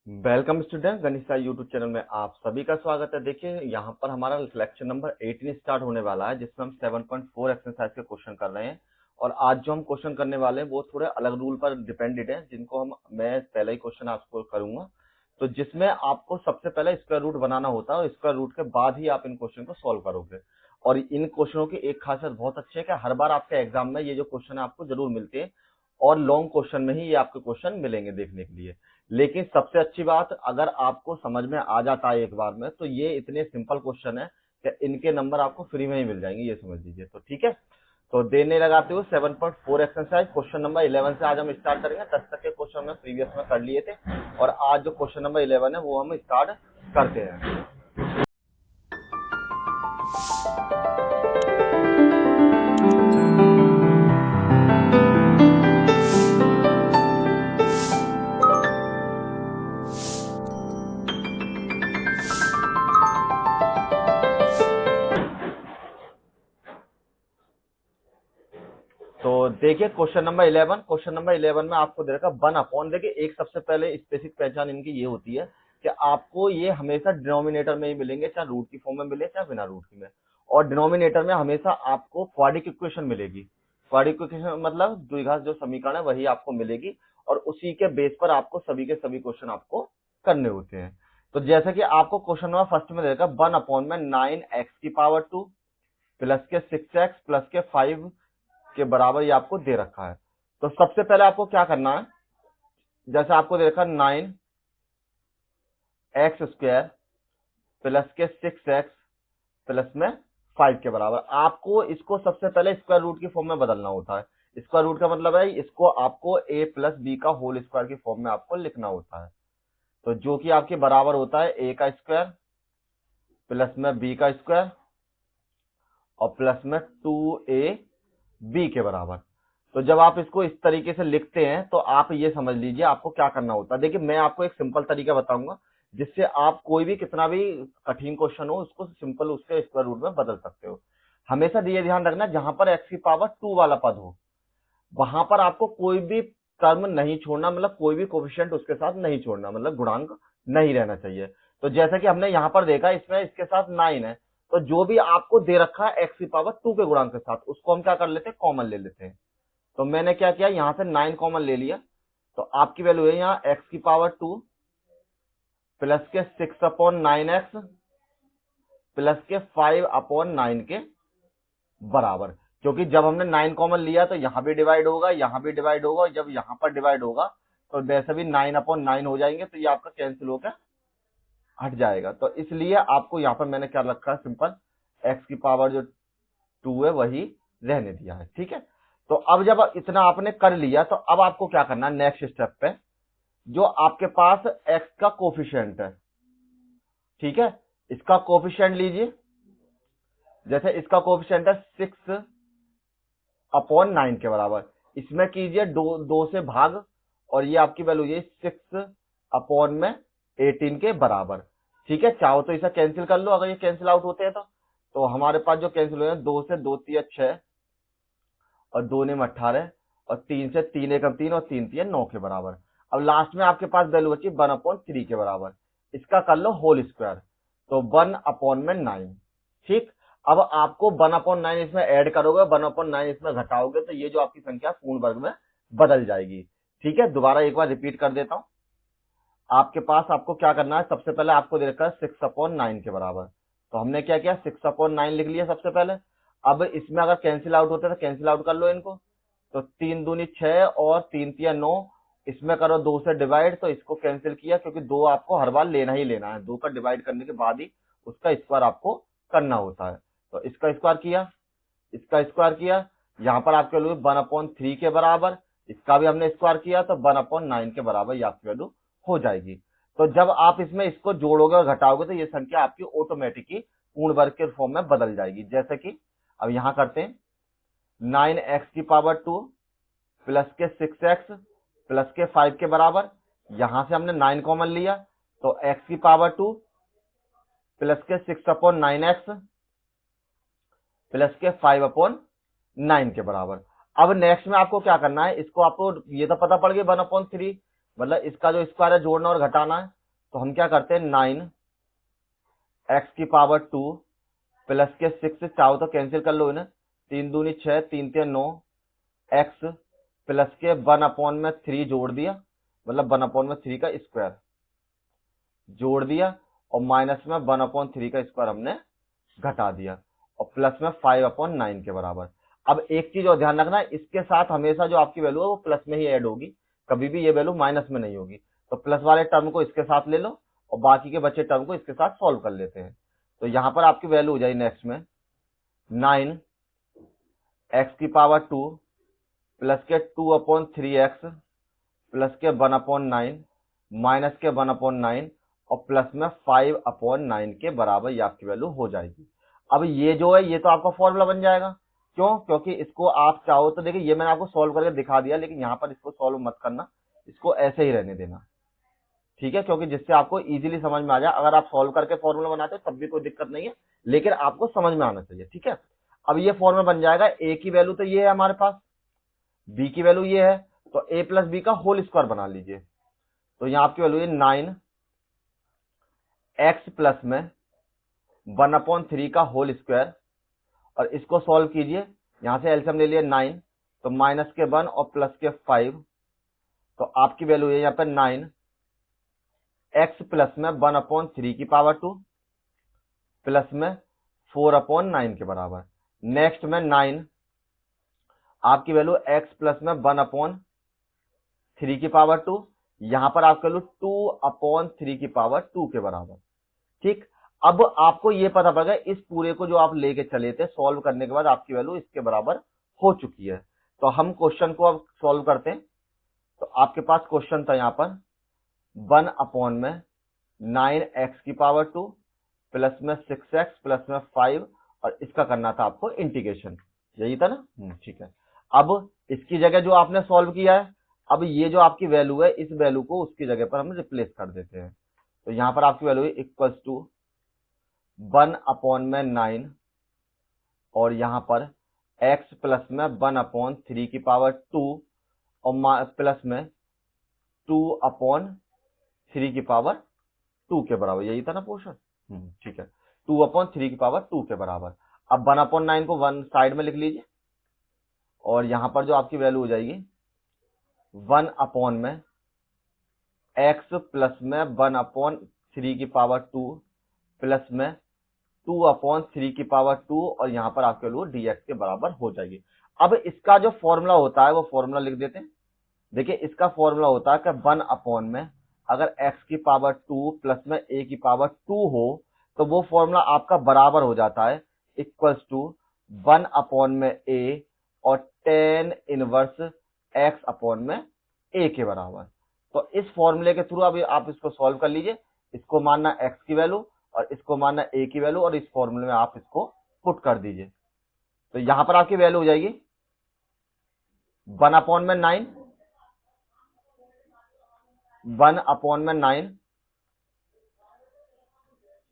Welcome student, गणित Sai YouTube channel में आप सभी का स्वागत है। देखिए यहाँ पर हमारा लेक्चर नंबर 18 स्टार्ट होने वाला है, जिसमें हम 7.4 एक्सरसाइज के क्वेश्चन कर रहे हैं। और आज जो हम क्वेश्चन करने वाले हैं वो थोड़े अलग रूल पर डिपेंडेड है, जिनको मैं पहले ही क्वेश्चन आपको करूंगा। तो जिसमें आपको सबसे पहले स्क्वायर रूट बनाना होता है और स्क्वायर रूट के बाद ही आप इन क्वेश्चन को सॉल्व करोगे। और इन क्वेश्चनों की एक खासियत बहुत अच्छी है कि हर बार आपके एग्जाम में ये जो क्वेश्चन है आपको जरूर मिलते हैं, और लॉन्ग क्वेश्चन में ही ये आपके क्वेश्चन मिलेंगे देखने के लिए। लेकिन सबसे अच्छी बात, अगर आपको समझ में आ जाता है एक बार में, तो ये इतने सिंपल क्वेश्चन है कि इनके नंबर आपको फ्री में ही मिल जाएंगे, ये समझ लीजिए। तो ठीक है, तो देर नहीं लगाते हुए 7.4 एक्सरसाइज क्वेश्चन नंबर 11 से आज हम स्टार्ट करेंगे। 10 तक के क्वेश्चन में प्रीवियस में कर लिए थे, और आज जो क्वेश्चन नंबर 11 है वो हम स्टार्ट करते हैं। तो देखिए क्वेश्चन नंबर 11, क्वेश्चन नंबर 11 में आपको दे रखा 1/, देखिए एक सबसे पहले स्पेसिफिक पहचान इनकी ये होती है कि आपको ये हमेशा डिनोमिनेटर में ही मिलेंगे, चाहे रूट की फॉर्म में मिले चाहे बिना रूट की में। और डिनोमिनेटर में हमेशा आपको क्वाड्रिक इक्वेशन मिलेगी। क्वाड्रिक इक्वेशन मतलब द्विघात जो समीकरण है वही आपको मिलेगी, और उसी के बेस पर आपको सभी के सभी क्वेश्चन आपको करने होते हैं। तो जैसे कि आपको क्वेश्चन नंबर फर्स्ट में देगा 1/9x² प्लस के 6x प्लस के 5 के बराबर ये आपको दे रखा है। तो सबसे पहले आपको क्या करना है, जैसे आपको दे रखा 9x² प्लस के 6x प्लस में 5 के बराबर, आपको इसको सबसे पहले स्क्वायर रूट की फॉर्म में बदलना होता है। स्क्वायर रूट का मतलब है इसको आपको a प्लस बी का होल स्क्वायर की फॉर्म में आपको लिखना होता है। तो जो कि आपके बराबर होता है a का स्क्वायर प्लस में b का स्क्वायर और प्लस में 2ab के बराबर। तो जब आप इसको इस तरीके से लिखते हैं तो आप ये समझ लीजिए आपको क्या करना होता है। देखिए मैं आपको एक सिंपल तरीका बताऊंगा, जिससे आप कोई भी कितना भी कठिन क्वेश्चन हो उसको सिंपल उसके स्क्वायर रूट में बदल सकते हो। हमेशा ये ध्यान रखना, जहां पर x⁻² वाला पद हो वहां पर आपको कोई भी टर्म नहीं छोड़ना, मतलब कोई भी कोफिशिएंट उसके साथ नहीं छोड़ना, मतलब गुणांक नहीं रहना चाहिए। तो जैसा कि हमने यहां पर देखा, इसमें इसके साथ 9 है, तो जो भी आपको दे रखा है x⁻² के गुणांक के साथ, उसको हम क्या कर लेते हैं, कॉमन ले लेते हैं। तो मैंने क्या किया, यहां से 9 कॉमन ले लिया, तो आपकी वैल्यू है यहाँ x⁻² प्लस के 6/9x प्लस के 5/9 के बराबर। क्योंकि जब हमने 9 कॉमन लिया तो यहां भी डिवाइड होगा, यहां भी डिवाइड होगा, और जब यहां पर डिवाइड होगा तो वैसे भी 9/9 हो जाएंगे, तो ये आपका कैंसिल होकर हट जाएगा। तो इसलिए आपको यहां पर मैंने क्या रखा है, सिंपल x की पावर जो 2 है वही रहने दिया है। ठीक है, तो अब जब इतना आपने कर लिया तो अब आपको क्या करना है, नेक्स्ट स्टेप पे जो आपके पास x का कोफिशिएंट है, ठीक है, इसका कोफिशिएंट लीजिए। जैसे इसका कोफिशिएंट है 6/9 के बराबर, इसमें कीजिए 2 से भाग, और ये आपकी वैल्यू ये 6/18 के बराबर। ठीक है, चाहो तो इसे कैंसिल कर लो, अगर ये कैंसिल आउट होते हैं तो हमारे पास जो कैंसिल हुए हैं, 2 से 2 3 6 और 2 ने 18, और 3 से 3 1 3 और 3 3 9 के बराबर। अब लास्ट में आपके पास वैल्यू बची 1/3 के बराबर, इसका कर लो होल स्क्वायर, तो 1/9। ठीक, अब आपको 1/9 इसमें ऐड करोगे, 1/9 इसमें घटाओगे, तो ये जो आपकी संख्या पूर्ण वर्ग में बदल जाएगी। ठीक है, दोबारा एक बार रिपीट कर देता हूं। आपके पास आपको क्या करना है, सबसे पहले आपको दे रखा है 6/9 के बराबर, तो हमने क्या किया, 6/9 लिख लिया सबसे पहले। अब इसमें अगर कैंसिल आउट होते तो कैंसिल आउट कर लो इनको, तो 3 दूनी 6 और 3 तिया 9, इसमें करो 2 से डिवाइड, तो इसको कैंसिल किया, क्योंकि 2 आपको हर बार लेना ही लेना है, 2 का डिवाइड करने के बाद ही उसका स्क्वायर आपको करना होता है। तो इसका स्क्वायर किया, इसका स्क्वायर किया, यहां पर आपके वैल्यू 1/3 के बराबर, इसका भी हमने स्क्वायर किया, तो 1/9 के बराबर ये आपकी वैल्यू हो जाएगी। तो जब आप इसमें इसको जोड़ोगे और घटाओगे तो ये संख्या आपकी ऑटोमेटिकली पूर्ण वर्ग के फॉर्म में बदल जाएगी। जैसे कि अब यहां करते हैं 9x⁻² प्लस के 6x प्लस के 5 के बराबर, यहां से हमने 9 कॉमन लिया, तो x⁻² प्लस के 6/9x प्लस के 5/9 के बराबर। अब नेक्स्ट में आपको क्या करना है, इसको आपको ये तो पता पड़ गया 1/3, मतलब इसका जो स्क्वायर है जोड़ना और घटाना है, तो हम क्या करते हैं 9 एक्स की पावर 2 प्लस के 6, चाहो तो कैंसिल कर लो इन्हें, 3 दूनी 6, 3 3 9 एक्स प्लस के 1/3 जोड़ दिया, मतलब 1/3 का स्क्वायर जोड़ दिया, और माइनस में 1/3 का स्क्वायर हमने घटा दिया, और प्लस में 5/9 के बराबर। अब एक चीज और ध्यान रखना, इसके साथ हमेशा जो आपकी वैल्यू है वो प्लस में ही ऐड होगी, कभी भी ये वैल्यू माइनस में नहीं होगी। तो प्लस वाले टर्म को इसके साथ ले लो और बाकी के बचे टर्म को इसके साथ सॉल्व कर लेते हैं। तो यहां पर आपकी वैल्यू हो जाएगी नेक्स्ट में 9 एक्स की पावर 2 प्लस के 2/3x प्लस के 1/9 माइनस के 1/9 और प्लस में 5/9 के बराबर ये आपकी वैल्यू हो जाएगी। अब ये जो है ये तो आपका फॉर्मूला बन जाएगा। क्यों? क्योंकि इसको आप चाहो तो देखिए, ये मैंने आपको सॉल्व करके दिखा दिया, लेकिन यहां पर इसको सॉल्व मत करना, इसको ऐसे ही रहने देना, ठीक है? क्योंकि जिससे आपको इजीली समझ में आ जाए। अगर आप सॉल्व करके फॉर्मूला बनाते हो तब भी कोई दिक्कत नहीं है, लेकिन आपको समझ में आना चाहिए, ठीक है? अब ये फॉर्मूला बन जाएगा, ए की वैल्यू तो ये है हमारे पास, बी की वैल्यू ये है, तो ए प्लस बी का होल स्क्वायर बना लीजिए। तो यहां आपकी वैल्यू है 9 एक्स प्लस में 1/3 का होल स्क्वायर, और इसको सॉल्व कीजिए, यहां से एलसीएम ले लिया 9, तो माइनस के 1 और प्लस के 5, तो आपकी वैल्यू है यहाँ पे 9 एक्स प्लस में 1/3 की पावर 2 प्लस में 4/9 के बराबर। नेक्स्ट में 9 आपकी वैल्यू एक्स प्लस में 1/3 की पावर 2, यहां पर आपकी वैल्यू 2/3 की पावर 2 के बराबर, ठीक? अब आपको ये पता पड़ गया, इस पूरे को जो आप लेके चले थे सॉल्व करने के बाद आपकी वैल्यू इसके बराबर हो चुकी है। तो हम क्वेश्चन को अब सॉल्व करते हैं। तो आपके पास क्वेश्चन था यहां पर 1/9x की पावर 2 प्लस में 6x प्लस में 5, और इसका करना था आपको इंटीग्रेशन, यही था ना? ठीक है। अब इसकी जगह जो आपने सॉल्व किया है, अब ये जो आपकी वैल्यू है, इस वैल्यू को उसकी जगह पर हम रिप्लेस कर देते हैं। तो यहां पर आपकी वैल्यू इक्वल्स टू 1/9 और यहां पर x प्लस में 1/3 की पावर 2 और प्लस में 2/3 की पावर 2 के बराबर, यही था ना पोर्शन? ठीक है, 2/3 की पावर 2 के बराबर। अब 1/9 को 1 साइड में लिख लीजिए, और यहां पर जो आपकी वैल्यू हो जाएगी 1 में x प्लस में 1/3 की पावर 2 प्लस में 2/3 की पावर 2, और यहां पर आपके वैल्यू dx के बराबर हो जाएगी। अब इसका जो फॉर्मूला होता है वो फॉर्मूला लिख देते हैं। देखिए, इसका फॉर्मूला होता है कि 1 में अगर x की पावर 2 प्लस में a की पावर 2 हो, तो वो फॉर्मूला आपका बराबर हो जाता है इक्वल्स टू 1 में a और tan इनवर्स x में a के बराबर। तो इस फॉर्मूले के थ्रू अभी आप इसको सॉल्व कर लीजिए, इसको मानना x की वैल्यू और इसको मानना a की वैल्यू, और इस फॉर्मूले में आप इसको पुट कर दीजिए। तो यहां पर आपकी वैल्यू हो जाएगी 1/9 1/9,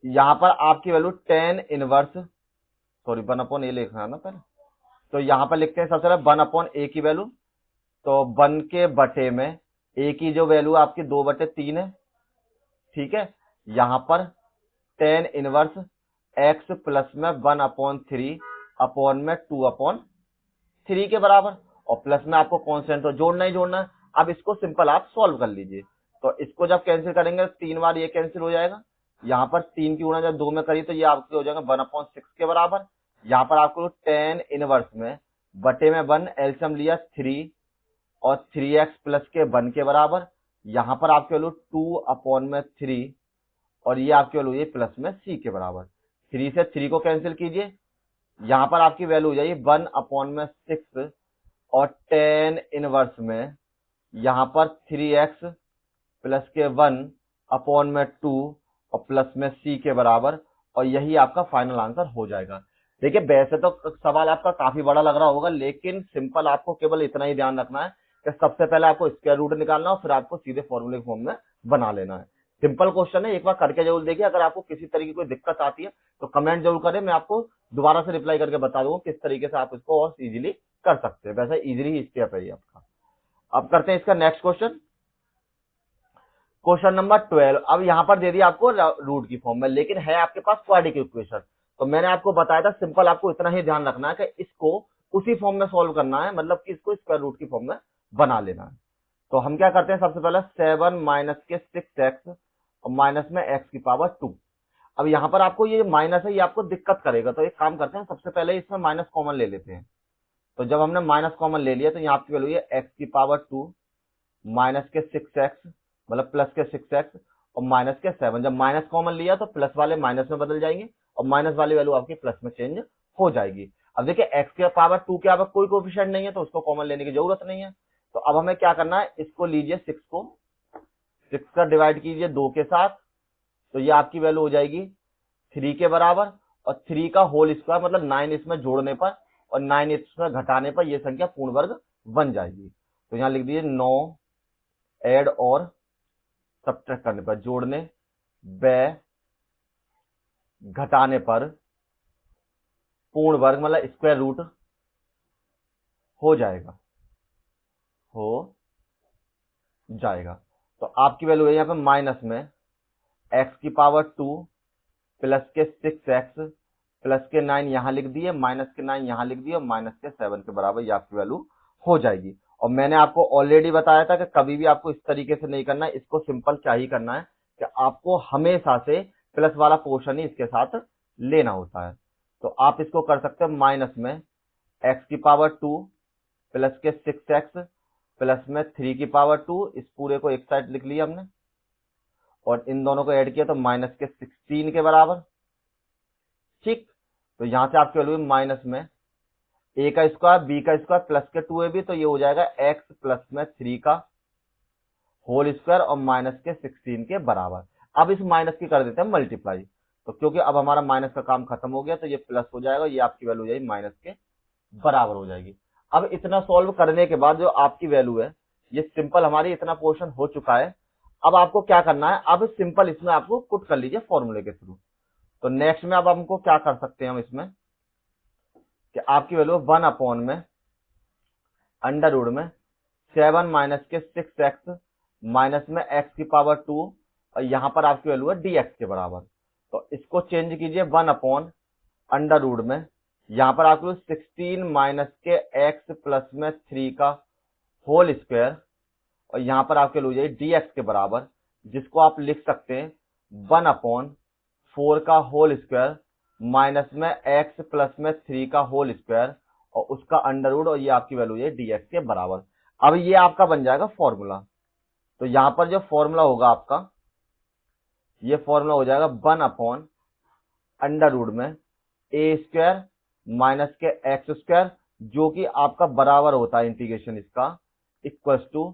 यहां पर आपकी value tan inverse, sorry 1/a लिखना है ना पहले, तो यहां पर लिखते हैं सबसे पहले 1/a की वैल्यू, तो 1 के बटे में a की जो वैल्यू आपकी 2/3 है, ठीक है? यहां पर tan इनवर्स x प्लस में 1/3 अपॉन में 2/3 के बराबर, और प्लस में आपको कॉन्स्टेंट तो जोड़ना ही जोड़ना है। अब इसको सिंपल आप सॉल्व कर लीजिए। तो इसको जब कैंसिल करेंगे 3 बार ये कैंसिल हो जाएगा, यहाँ पर 3 की गुणा जब 2 में करी तो ये आपके हो जाएगा 1/6 के बराबर। यहाँ पर आपको tan इनवर्स में बटे में 1 एलसीएम लिया 3 और 3x प्लस के 1 के बराबर, यहाँ पर आपके वैल्यू 2/3 और ये आपकी वैल्यू ये प्लस में c के बराबर। 3 से 3 को कैंसिल कीजिए, यहां पर आपकी वैल्यू हो जाएगी 1/6 और tan इनवर्स में यहां पर 3x प्लस के 1/2 और प्लस में c के बराबर, और यही आपका फाइनल आंसर हो जाएगा। देखिए, वैसे तो सवाल आपका काफी बड़ा लग रहा होगा, लेकिन सिंपल आपको केवल इतना ही ध्यान रखना है कि सबसे पहले आपको स्क्वायर रूट निकालना है, फिर आपको सीधे फॉर्मूले फॉर्म में बना लेना है। सिंपल क्वेश्चन है, एक बार करके जरूर देखिए। अगर आपको किसी तरीके की कोई दिक्कत आती है तो कमेंट जरूर करें, मैं आपको दोबारा से रिप्लाई करके बता दूंगा किस तरीके से आप इसको और इजीली कर सकते हैं। वैसे इजीली ही स्टेप है ये आपका। अब करते हैं इसका नेक्स्ट क्वेश्चन। Question number 12। अब यहाँ पर दे दिया आपको रूट की फॉर्म में, लेकिन है आपके पास क्वाड्रेटिक इक्वेशन। तो मैंने आपको बताया था सिंपल, आपको इतना ही ध्यान रखना है कि इसको उसी फॉर्म में सॉल्व करना है, मतलब कि इसको स्क्वायर रूट की फॉर्म में बना लेना है। तो हम क्या करते हैं, सबसे पहले 7 माइनस के 6x और माइनस में x की पावर 2। अब यहाँ पर आपको ये माइनस है, ये आपको दिक्कत करेगा, तो एक काम करते हैं, सबसे पहले इसमें माइनस कॉमन ले लेते हैं। तो जब हमने माइनस कॉमन ले लिया तो यहाँ आपकी वैल्यू है x की पावर 2 माइनस के 6x, मतलब प्लस के 6x और माइनस के 7। जब माइनस कॉमन लिया तो प्लस वाले माइनस में बदल जाएंगे और माइनस वाली वैल्यू आपकी प्लस में चेंज हो जाएगी। अब देखिए x के पावर 2 के अब कोई कोएफिशिएंट नहीं है, तो उसको कॉमन लेने की जरूरत नहीं है। तो अब हमें क्या करना है, इसको लीजिए 6 को 6 का डिवाइड कीजिए 2 के साथ, तो ये आपकी वैल्यू हो जाएगी 3 के बराबर। और 3 का होल स्क्वायर मतलब 9 इसमें जोड़ने पर और 9 इसमें घटाने पर यह संख्या पूर्ण वर्ग बन जाएगी। तो यहां लिख दीजिए 9 ऐड और सब्ट्रैक्ट करने पर, जोड़ने व घटाने पर पूर्ण वर्ग मतलब स्क्वायर रूट हो जाएगा, तो आपकी वैल्यू है यहाँ पे माइनस में x की पावर 2 प्लस के 6x प्लस के 9 यहां लिख दिए, माइनस के 9 यहां लिख दिए और माइनस के 7 के बराबर ये आपकी वैल्यू हो जाएगी। और मैंने आपको ऑलरेडी बताया था कि कभी भी आपको इस तरीके से नहीं करना है, इसको सिंपल क्या ही करना है कि आपको हमेशा से प्लस वाला पोर्शन ही इसके साथ लेना होता है। तो आप इसको कर सकते हैं माइनस में x की पावर 2 प्लस के 6x प्लस में 3 की पावर 2, इस पूरे को एक साइड लिख लिया हमने और इन दोनों को ऐड किया तो माइनस के 16 के बराबर। ठीक, तो यहां से आपकी वैल्यू माइनस में a का स्क्वायर b का स्क्वायर प्लस के 2ab, तो ये हो जाएगा x प्लस में 3 का होल स्क्वायर और माइनस के 16 के बराबर। अब इस माइनस की कर देते हैं मल्टीप्लाई, तो क्योंकि अब हमारा माइनस का काम खत्म हो गया तो ये प्लस हो जाएगा, ये आपकी वैल्यू हो जाएगी माइनस के बराबर हो जाएगी। अब इतना सॉल्व करने के बाद जो आपकी वैल्यू है, ये सिंपल हमारी इतना पोर्शन हो चुका है। अब आपको क्या करना है, अब सिंपल इसमें आपको पुट कर लीजिए फॉर्मूले के थ्रू। तो नेक्स्ट में अब हमको क्या कर सकते हैं हम इसमें कि आपकी वैल्यू 1 अपॉन में अंडर रूट में 7 माइनस के 6x माइनस में x की पावर 2 और यहां पर आपकी वैल्यू है dx के बराबर। तो इसको चेंज कीजिए 1 अपॉन अंडर रूट में, यहां पर आपको 16 माइनस के x प्लस में 3 का होल स्क्वायर और यहां पर आपके हो जाए dx के बराबर, जिसको आप लिख सकते हैं 1 अपॉन 4 का होल स्क्वायर माइनस में x प्लस में 3 का होल स्क्वायर और उसका अंडर रूट और ये आपकी वैल्यू है dx के बराबर। अब ये आपका बन जाएगा फॉर्मूला। तो यहां पर जो फॉर्मूला होगा आपका, ये फॉर्मूला हो जाएगा 1 अपॉन अंडर रूट में ए स्क्वायर माइनस के एक्स स्क्वायर, जो कि आपका बराबर होता है इंटीग्रेशन इसका equals to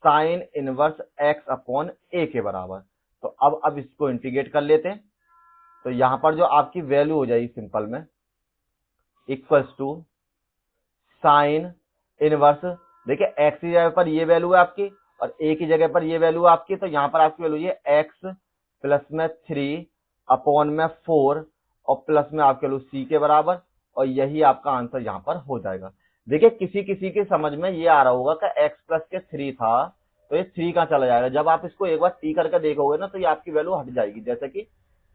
sine inverse x upon a के बराबर। तो अब इसको इंटीग्रेट कर लेते हैं, तो यहां पर जो आपकी वैल्यू हो जाएगी सिंपल में इक्वल्स टू साइन इनवर्स, देखिए एक्स की जगह पर ये वैल्यू है आपकी और ए की जगह पर ये वैल्यू है आपकी, तो यहां पर आपकी वैल्यू है एक्स प्लस में 3 अपॉन में 4 और प्लस में आपके वैल्यू सी के बराबर, और यही आपका आंसर यहां पर हो जाएगा। देखिए किसी किसी के समझ में ये आ रहा होगा कि एक्स प्लस के 3 था तो ये 3 कहां चला जाएगा। जब आप इसको एक बार टी करके देखोगे ना तो ये आपकी वैल्यू हट जाएगी, जैसे कि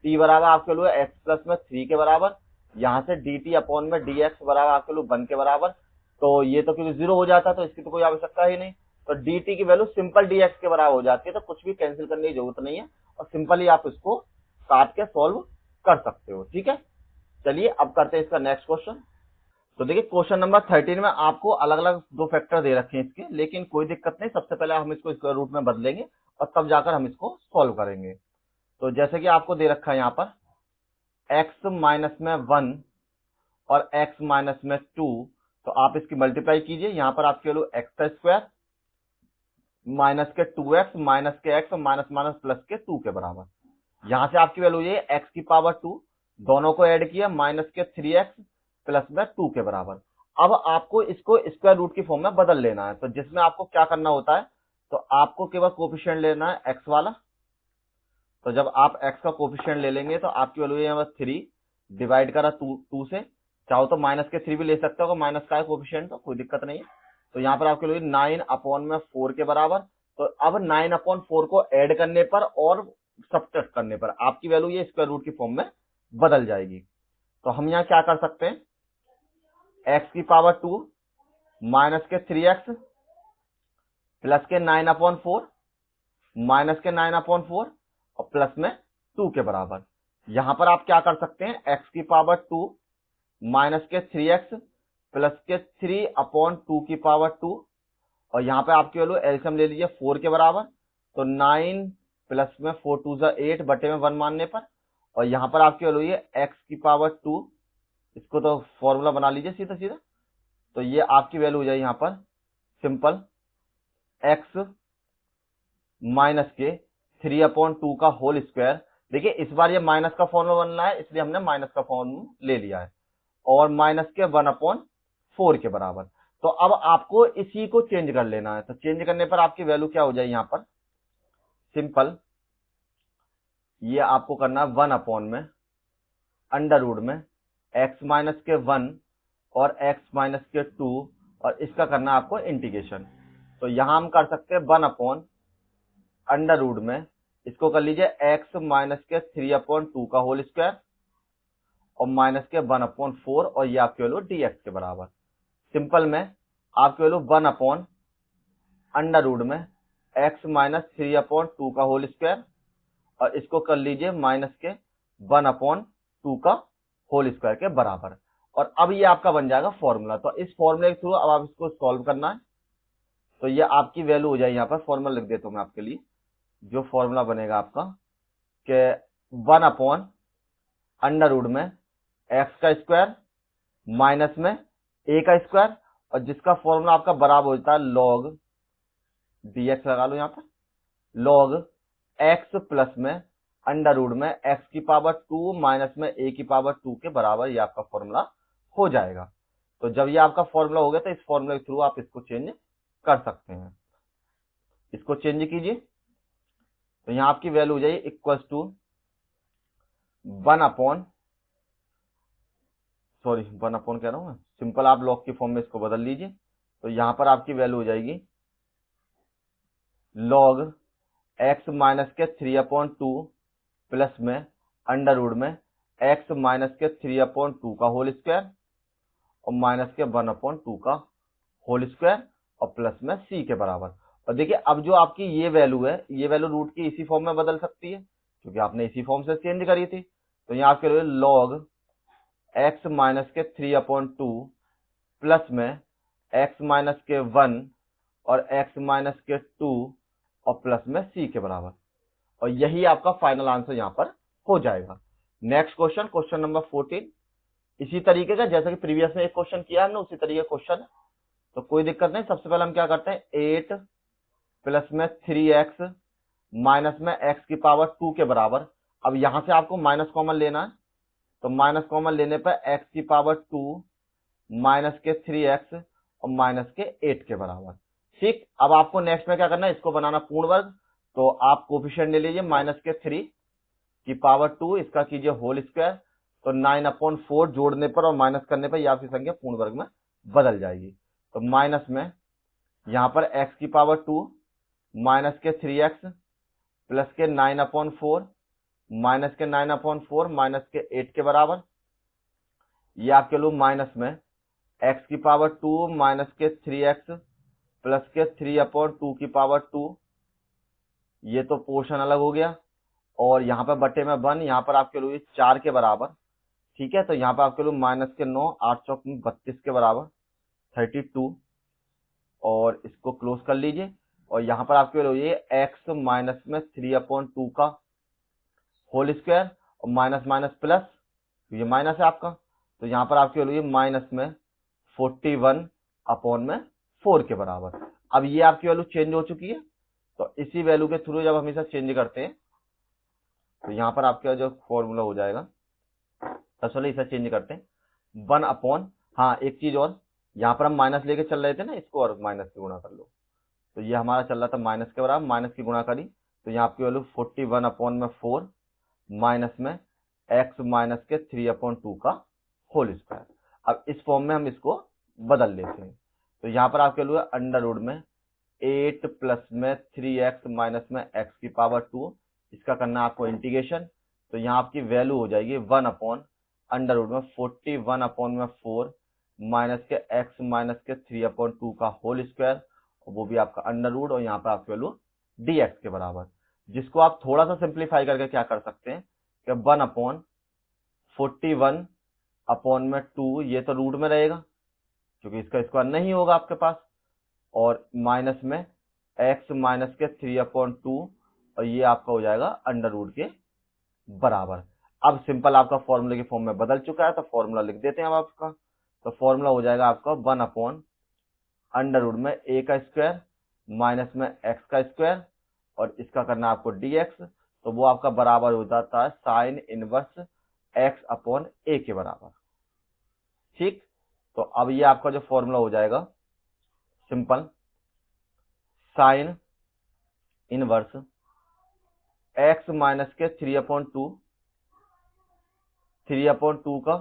टी बराबर आपके वैल्यू है एक्स प्लस में 3 के बराबर, यहां से डी टी अपॉन में डी एक्स बराबर आपके वैल्यू 1 के बराबर, तो ये तो क्योंकि 0 हो जाता तो इसकी तो कोई आवश्यकता ही नहीं, तो डी टी की वैल्यू सिंपल डी एक्स के बराबर हो जाती है, तो कुछ भी कैंसिल करने की जरूरत नहीं है और सिंपली आप इसको काट के सॉल्व कर सकते हो। ठीक है, चलिए अब करते हैं इसका नेक्स्ट क्वेश्चन। तो देखिए क्वेश्चन नंबर 13 में आपको अलग अलग दो फैक्टर दे रखे हैं इसके, लेकिन कोई दिक्कत नहीं, सबसे पहले हम इसको स्क्वायर रूट में बदलेंगे और तब जाकर हम इसको सॉल्व करेंगे। तो जैसे कि आपको दे रखा है यहाँ पर x माइनस में 1 और x माइनस में 2, तो आप इसकी मल्टीप्लाई कीजिए, यहाँ पर आपके वैल्यू एक्स का स्क्वायर माइनस के 2x माइनस के x और माइनस माइनस प्लस के 2 के बराबर, यहां से आपकी वैल्यू ये x की पावर 2, दोनों को ऐड किया माइनस के 3x प्लस में 2 के बराबर। अब आपको इसको स्क्वायर रूट की फॉर्म में बदल लेना है, तो जिसमें आपको क्या करना होता है, तो आपको केवल कोफिशिएंट लेना है x वाला। तो जब आप x का कोफिशिएंट ले लेंगे तो आपकी वैल्यू यहाँ 3 डिवाइड करा 2 से, चाहो तो माइनस के 3 भी ले सकते हो, माइनस का है कोफिशिएंट तो कोई दिक्कत नहीं है। तो यहाँ पर आपके वैल्यू 9 अपॉन में 4 के बराबर, तो अब 9/4 को ऐड करने पर और सब्ट्रैक्ट करने पर आपकी वैल्यू ये स्क्वायर रूट की फॉर्म में बदल जाएगी। तो हम यहाँ क्या कर सकते हैं, x की पावर 2 माइनस के 3x प्लस के 9/4 माइनस के 9/4 और प्लस में 2 के बराबर। यहां पर आप क्या कर सकते हैं, x की पावर 2 माइनस के 3x प्लस के 3/2 की पावर 2 और यहाँ पे आपकी वैल्यू एलसीएम ले लीजिए 4 के बराबर। तो 9 प्लस में 4 2 8 बटे में 1 मानने पर, और यहाँ पर आपकी वैल्यू ये x की पावर 2, इसको तो फॉर्मूला बना लीजिए सीधा सीधा। तो ये आपकी वैल्यू हो जाए यहाँ पर सिंपल x माइनस के 3/2 का होल स्क्वायर। देखिए इस बार ये माइनस का फॉर्मूला बनना है इसलिए हमने माइनस का फॉर्मूला ले लिया है, और माइनस के 1/4 के बराबर। तो अब आपको इसी को चेंज कर लेना है। तो चेंज करने पर आपकी वैल्यू क्या हो जाए, यहां पर सिंपल ये आपको करना है 1 में अंडर रूट में x माइनस के 1 और x माइनस के 2 और इसका करना है आपको इंटीग्रेशन। तो यहां हम कर सकते हैं 1 अंडर रूट में, इसको कर लीजिए x माइनस के 3/2 का होल स्क्वायर और माइनस के 1/4 और ये आपकी वैल्यू dx के बराबर। सिंपल में आपकी वैल्यू 1 अंडर रूट में x माइनस 3/2 का होल स्क्वायर और इसको कर लीजिए माइनस के 1/2 का होल स्क्वायर के बराबर। और अब ये आपका बन जाएगा फॉर्मूला। तो इस फॉर्मूले के थ्रू अब आप इसको सॉल्व करना है। तो ये आपकी वैल्यू हो जाए, यहाँ पर फॉर्मूला लिख देता हूं मैं आपके लिए। जो फॉर्मूला बनेगा आपका कि 1 अंडर रूट में x का स्क्वायर माइनस में a का स्क्वायर और जिसका फॉर्मूला आपका बराबर होता है log dx, लगा लो यहाँ पर log x प्लस में अंडर रूट में x की पावर 2 माइनस में a की पावर 2 के बराबर, ये आपका फॉर्मूला हो जाएगा। तो जब ये आपका फॉर्मूला हो गया तो इस फॉर्मूले के थ्रू आप इसको चेंज कर सकते हैं। इसको चेंज कीजिए तो यहां आपकी वैल्यू हो जाएगी इक्वल टू 1 कह रहा हूं मैं, सिंपल आप लॉग की फॉर्म में इसको बदल लीजिए। तो यहां पर आपकी वैल्यू हो जाएगी log x माइनस के 3/2 प्लस में अंडर रूट में x माइनस के 3/2 का होल स्क्वायर और माइनस के 1/2 का होल स्क्वायर और प्लस में c के बराबर। और देखिए अब जो आपकी ये वैल्यू है, ये वैल्यू रूट की इसी फॉर्म में बदल सकती है क्योंकि आपने इसी फॉर्म से चेंज करी थी। तो यहाँ आपके log x माइनस के 3/2 प्लस में x माइनस के 1 और x माइनस के 2 और प्लस में c के बराबर, और यही आपका फाइनल आंसर यहाँ पर हो जाएगा। नेक्स्ट क्वेश्चन, क्वेश्चन नंबर 14 इसी तरीके का जैसा कि प्रीवियस में एक क्वेश्चन किया है ना, उसी तरीके क्वेश्चन है, तो कोई दिक्कत नहीं। सबसे पहले हम क्या करते हैं, 8 प्लस में 3x माइनस में x की पावर 2 के बराबर। अब यहां से आपको माइनस कॉमन लेना है, तो माइनस कॉमन लेने पर x की पावर 2 माइनस के 3x और माइनस के 8 के बराबर। ठीक, अब आपको नेक्स्ट में क्या करना है, इसको बनाना पूर्ण वर्ग। तो आप कोफिशिएंट ले लीजिए माइनस के 3 की पावर 2, इसका कीजिए होल स्क्वायर। तो 9/4 जोड़ने पर और माइनस करने पर यह आपकी संख्या पूर्ण वर्ग में बदल जाएगी। तो माइनस में यहां पर x की पावर 2 माइनस के 3x प्लस के 9/4 माइनस के 9/4 माइनस के 8 के बराबर। ये आपके लोग माइनस में x की पावर 2 माइनस के 3x प्लस के 3/2 की पावर 2, ये तो पोर्शन अलग हो गया। और यहाँ पर बटे में 1, यहाँ पर आपके लोग 4 के बराबर। ठीक है, तो यहाँ पर आपके लोग माइनस के 9, 8 चौक 32 के बराबर 32, और इसको क्लोज कर लीजिए। और यहाँ पर आपके लोग ये x माइनस में 3/2 का होल स्क्वायर और माइनस माइनस प्लस, ये माइनस है आपका, तो यहाँ पर आपके लोग ये माइनस में 41/4 के बराबर। अब ये आपकी वैल्यू चेंज हो चुकी है। तो इसी वैल्यू के थ्रू जब हमेशा चेंज करते हैं तो यहाँ पर आपका जो फॉर्मूला हो जाएगा, चलो इसे चेंज करते हैं 1 हाँ एक चीज और, यहाँ पर हम माइनस लेके चल रहे थे ना, इसको और माइनस से गुणा कर लो। तो ये हमारा चल रहा था माइनस के बराबर, माइनस की गुणा करी तो यहाँ आपकी वैल्यू 41/4 माइनस में x माइनस के 3/2 का होल स्क्वायर। अब इस फॉर्म में हम इसको बदल लेते हैं। तो यहाँ पर आपके लिए अंडर रूट में 8 प्लस में 3x माइनस में x की पावर 2, इसका करना है आपको इंटीग्रेशन। तो यहाँ आपकी वैल्यू हो जाएगी 1 अपॉन अंडर रूट में 41 अपॉन में 4 माइनस के x माइनस के 3 अपॉन 2 का होल स्क्वायर, और वो भी आपका अंडर रूट, और यहाँ पर आपकी वैल्यू dx के बराबर, जिसको आप थोड़ा सा सिंप्लीफाई करके क्या कर सकते हैं कि 1 अपॉन 41 अपॉन में 2, ये तो रूट में रहेगा क्योंकि इसका स्क्वायर नहीं होगा आपके पास, और माइनस में x माइनस के 3 अपॉन 2, और ये आपका हो जाएगा अंडर रूट के बराबर। अब सिंपल आपका फॉर्मूले की फॉर्म में बदल चुका है, तो फॉर्मूला लिख देते हैं अब आपका। तो फॉर्मूला हो जाएगा आपका 1 अपॉन अंडर रूट में a का स्क्वायर माइनस में x का स्क्वायर, और इसका करना है आपको dx, तो वो आपका बराबर हो जाता है sine inverse x upon a के बराबर। ठीक, तो अब ये आपका जो फॉर्मूला हो जाएगा simple sine inverse x minus के 3 अपॉन 2 का,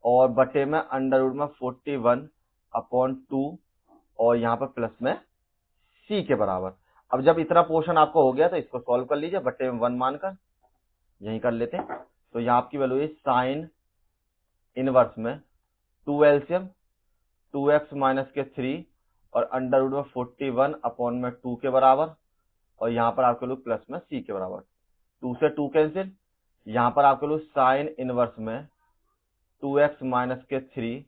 और बटे में अंडर रूट में 41 अपॉन 2, और यहाँ पर प्लस में c के बराबर। अब जब इतना पोर्शन आपको हो गया तो इसको सॉल्व कर लीजिए, बटे में 1 मानकर यही कर लेते हैं। तो यहाँ आपकी वैल्यू है साइन इनवर्स में 2 एलसीएम 2x माइनस के 3 और अंडर रूट में 41 अपॉन में 2 के बराबर, और यहाँ पर आपके लोग प्लस में c के बराबर, 2 से 2 कैंसिल, यहाँ पर आपके लोग साइन इनवर्स में 2x माइनस के 3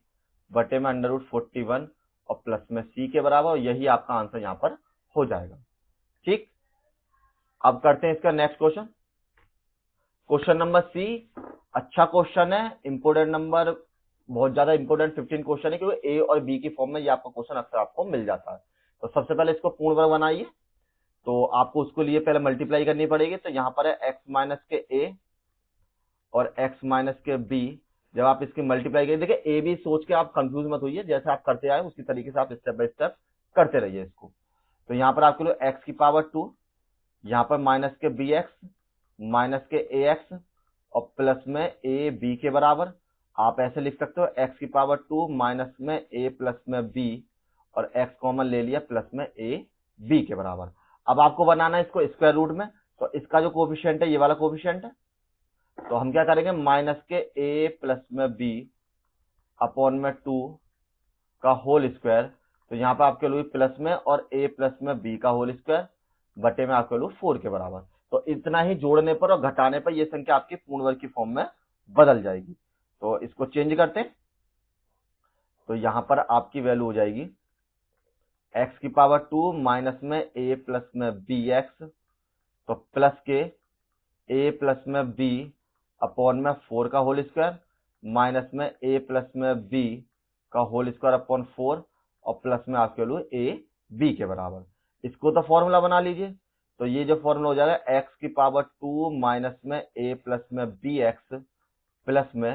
बटे में अंडर रूट 41 और प्लस में c के बराबर, और यही आपका आंसर यहाँ पर हो जाएगा। ठीक, अब करते हैं इसका next question, question number C. अच्छा क्वेश्चन है, इंपोर्टेंट नंबर, बहुत ज्यादा इंपोर्टेंट 15 क्वेश्चन है, क्योंकि ए और बी की फॉर्म में ये आपका क्वेश्चन अक्सर आपको मिल जाता है। तो सबसे पहले इसको पूर्ण वर्ग बनाइए, तो आपको उसके लिए पहले मल्टीप्लाई करनी पड़ेगी। तो यहाँ पर है x माइनस के a और x माइनस के b, जब आप इसकी मल्टीप्लाई करें, देखिए ए बी सोच के आप कंफ्यूज मत होइए, जैसे आप करते आए उसी तरीके से आप स्टेप बाय स्टेप करते रहिए इसको। तो यहाँ पर आपके लिए x की पावर 2, यहाँ पर माइनस के bx माइनस के ax और प्लस में a b के बराबर। आप ऐसे लिख सकते हो x की पावर 2 माइनस में a प्लस में b, और x कॉमन ले लिया, प्लस में a b के बराबर। अब आपको बनाना है इसको स्क्वायर रूट में, तो इसका जो कोफिशिएंट है ये वाला कोफिशिएंट है, तो हम क्या करेंगे माइनस के a प्लस में b अपॉन में 2 का होल स्क्वायर, तो यहाँ पर आपके लिए प्लस में और a प्लस में b का होल स्क्वायर बटे में आपके लिए 4 के बराबर। तो इतना ही जोड़ने पर और घटाने पर यह संख्या आपकी पूर्ण वर्ग की फॉर्म में बदल जाएगी। तो इसको चेंज करते हैं, तो यहां पर आपकी वैल्यू हो जाएगी x की पावर 2 माइनस में a प्लस में bx, तो प्लस के a प्लस में b अपॉन में 4 का होल स्क्वायर माइनस में a प्लस में b का होल स्क्वायर अपॉन 4, और प्लस में आपके वैल्यू a b के बराबर। इसको तो फॉर्मूला बना लीजिए, तो ये जो फॉर्मूला हो जाएगा x की पावर 2 माइनस में a प्लस में bx प्लस में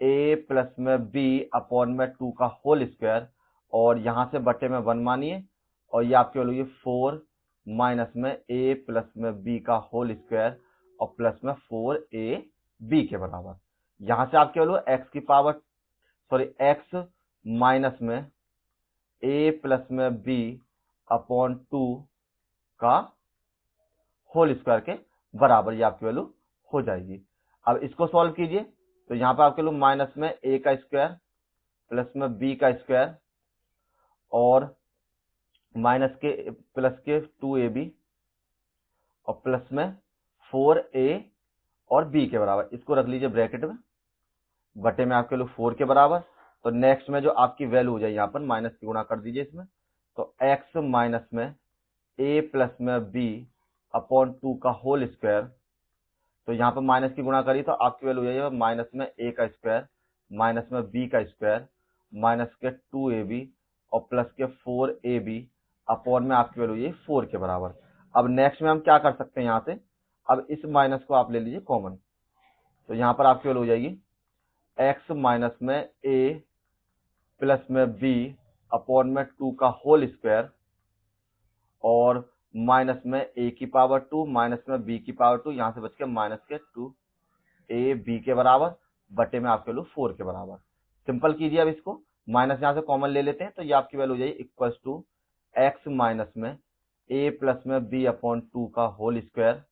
a प्लस में b अपॉन में 2 का होल स्क्वायर, और यहां से बटे में 1 मानिए, और ये आपके वैल्यू 4 माइनस में a प्लस में b का होल स्क्वायर और प्लस में 4a b के बराबर। यहां से आपके वैल्यू x की पावर x माइनस में a प्लस में b अपॉन 2 का होल स्क्वायर के बराबर ये आपकी वैल्यू हो जाएगी। अब इसको सॉल्व कीजिए, तो यहाँ पर आपके लोग माइनस में a का स्क्वायर प्लस में b का स्क्वायर और माइनस के प्लस के 2ab और प्लस में 4a और b के बराबर, इसको रख लीजिए ब्रैकेट में, बटे में आपके लोग 4 के बराबर। तो नेक्स्ट में जो आपकी वैल्यू हो जाए यहाँ पर माइनस की गुणा कर दीजिए इसमें, तो x माइनस में a प्लस में b अपॉन 2 का होल स्क्वायर, तो यहाँ पर माइनस की गुणा करी तो आपकी वैल्यू हो जाएगी माइनस में a का स्क्वायर माइनस में b का स्क्वायर माइनस के 2ab और प्लस के 4ab अपॉन में आपकी वैल्यू ये 4 के बराबर। अब नेक्स्ट में हम क्या कर सकते हैं यहाँ से, अब इस माइनस को आप ले लीजिए कॉमन, तो यहाँ पर आपकी वैल्यू हो जाएगी x माइनस में a प्लस में b अपॉन में 2 का होल स्क्वायर और माइनस में a की पावर 2 माइनस में b की पावर 2, यहाँ से बच के माइनस के 2ab के बराबर बटे में आपके वैल्यू 4 के बराबर। सिंपल कीजिए, अब इसको माइनस यहाँ से कॉमन ले लेते हैं, तो ये आपकी वैल्यू हो जाएगी इक्वल्स टू एक्स माइनस में ए प्लस में बी अपॉन टू का होल स्क्वायर,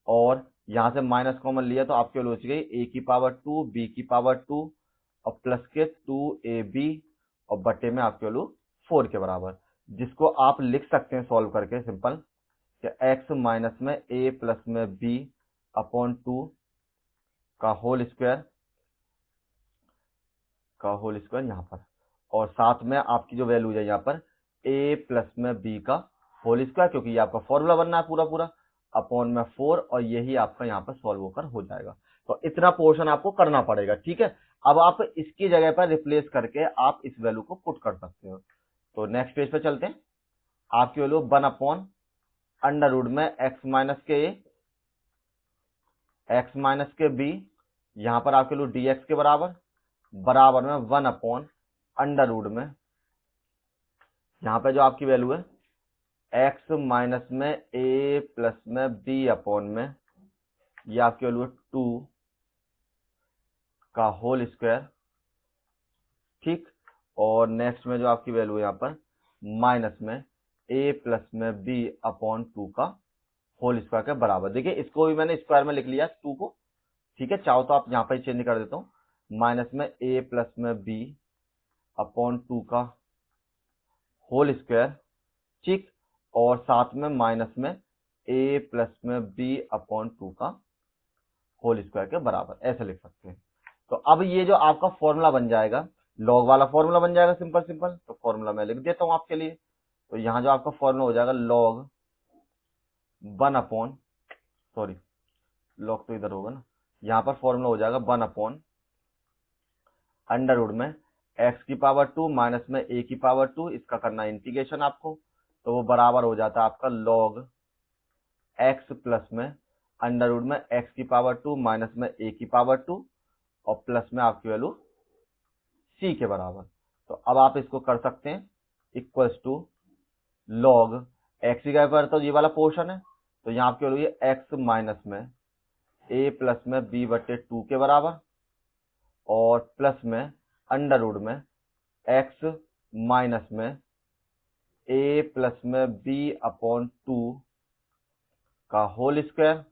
और यहां से माइनस कॉमन लिया तो आपकी वैल्यू बच गई ए की पावर टू बी की पावर टू और प्लस के टू ए बी और बटे में आपकी वैल्यू 4 के बराबर, जिसको आप लिख सकते हैं सॉल्व करके सिंपल कि एक्स माइनस में ए प्लस में बी अपॉन टू का होल स्क्वायर यहाँ पर, और साथ में आपकी जो वैल्यू है यहाँ पर ए प्लस में बी का होल स्क्वायर, क्योंकि ये आपका फॉर्मूला बनना है पूरा पूरा, अपॉन में 4, और यही आपका यहाँ पर सॉल्व होकर हो जाएगा। तो इतना पोर्शन आपको करना पड़ेगा, ठीक है। अब आप इसकी जगह पर रिप्लेस करके आप इस वैल्यू को पुट कर सकते हो। तो नेक्स्ट पेज पे चलते हैं। आपकी वैल्यू 1 अपॉन अंडर रूट में एक्स माइनस के ए एक्स माइनस के बी, यहाँ पर आपकी वैल्यू डी एक्स के बराबर में 1 अपॉन अंडर रूट में, यहाँ पे जो आपकी वैल्यू है एक्स माइनस में ए प्लस में बी अपॉन में, ये आपकी वैल्यू है 2 का होल स्क्वायर, ठीक। और नेक्स्ट में जो आपकी वैल्यू है यहाँ पर माइनस में ए प्लस में बी अपॉन 2 का होल स्क्वायर के बराबर। देखिए इसको भी मैंने स्क्वायर में लिख लिया 2 को, ठीक है। चाहो तो आप यहाँ पर चेंज कर देता हूं, माइनस में ए प्लस में बी अपॉन 2 का होल स्क्वायर, ठीक। और साथ में माइनस में ए प्लस में बी अपॉन 2 का होल स्क्वायर के बराबर, ऐसे लिख सकते हैं। तो अब ये जो आपका फॉर्मूला बन जाएगा, लॉग वाला फॉर्मूला बन जाएगा सिंपल सिंपल। तो फॉर्मूला मैं लिख देता हूं आपके लिए। तो यहां जो आपका फॉर्मूला हो जाएगा लॉग 1 अपॉन, सॉरी लॉग तो इधर होगा ना, यहां पर फॉर्मूला हो जाएगा 1 अपॉन अंडर रूट में एक्स की पावर 2 माइनस में ए की पावर 2, इसका करना इंटीग्रेशन आपको, तो वो बराबर हो जाता है आपका लॉग एक्स प्लस में अंडर रूट में एक्स की पावर 2 माइनस में ए की पावर 2 और प्लस में आपकी वैल्यू सी के बराबर। तो अब आप इसको कर सकते हैं इक्वल्स टू लॉग एक्स की जगह पर तो ये वाला पोर्शन है, तो यहाँ आपकी वैल्यू है एक्स माइनस में ए प्लस में बी बटे 2 के बराबर, और प्लस में अंडर रूट में एक्स माइनस में ए प्लस में बी अपॉन 2 का होल स्क्वायर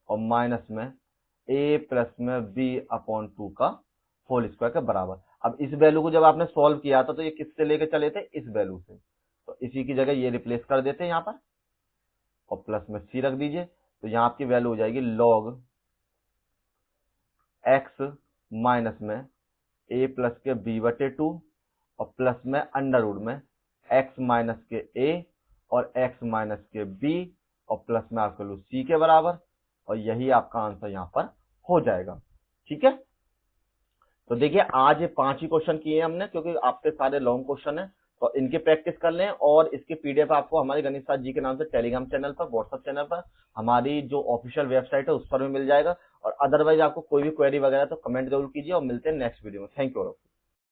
और माइनस में ए प्लस में बी अपॉन 2 का होल स्क्वायर के बराबर। अब इस वैल्यू को जब आपने सॉल्व किया था तो ये किससे लेके चले थे, इस वैल्यू से, तो इसी की जगह ये रिप्लेस कर देते हैं यहाँ पर और प्लस में सी रख दीजिए। तो यहाँ आपकी वैल्यू हो जाएगी लॉग एक्स माइनस में ए प्लस के बी बटे 2 और प्लस में अंडर रूट में एक्स माइनस के ए और एक्स माइनस के बी और प्लस में आपका वैल्यू सी के बराबर, और यही आपका आंसर यहाँ पर हो जाएगा, ठीक है। तो देखिए आज ये 5 ही क्वेश्चन किए हैं हमने, क्योंकि आपके सारे लॉन्ग क्वेश्चन है, तो इनकी प्रैक्टिस कर लें। और इसके पीडीएफ आपको हमारे गणित साथ जी के नाम से टेलीग्राम चैनल पर, व्हाट्सएप चैनल पर, हमारी जो ऑफिशियल वेबसाइट है उस पर भी मिल जाएगा। और अदरवाइज आपको कोई भी क्वेरी वगैरह तो कमेंट जरूर कीजिए, और मिलते हैं नेक्स्ट वीडियो में। Thank you.